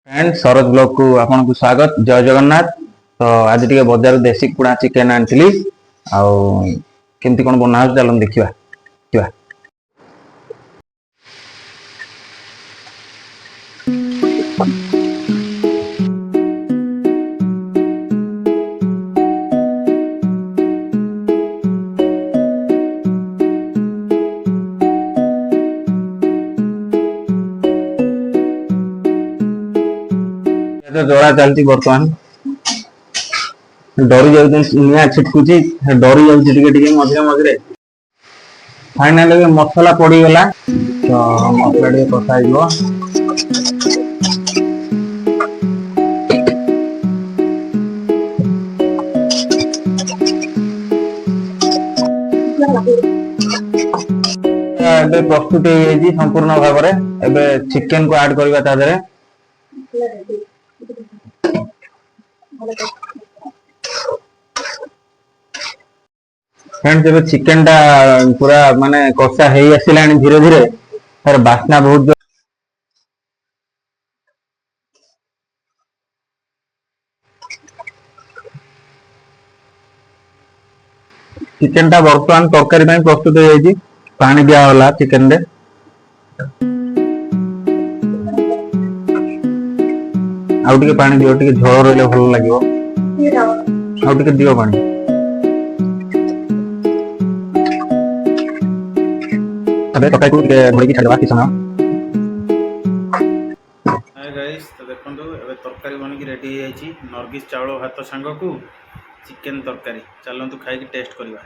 Friend Saroj blog को आपन को स्वागत। जय जगन्नाथ। तो आज टिके बजार देसी कुड़ा चिकेन आनी आउ केमती कौन बना चलो देखा। जोड़ा चलती बर्तमान डरी जाऊँ छिटकुची डरी जाऊँ मझे मझे फाइनाल मसला पड़गला तो मसला टे कषा प्रस्तुत हो संपूर्ण भाव में चिकेन को ऐड करवा तादरे फ्रेंड्स जब चिकेन टा पूरा माने कषा है आसला धीरे धीरे तार बास्ना बहुत चिकेन टा बर्तमान तरकारी प्रस्तुत हो पानी दिगला चिकेन रे आउटे पानी दियो टे झोल रही भल लगे आउटे दियो पानी तकाई को घोड़ी छाड़ा कि समय गाइस तो देखो तरकारी बनिक रेडी नर्गिस चाउल भात सांग को चिकेन तरकारी चलतु खाई टेस्ट करवा।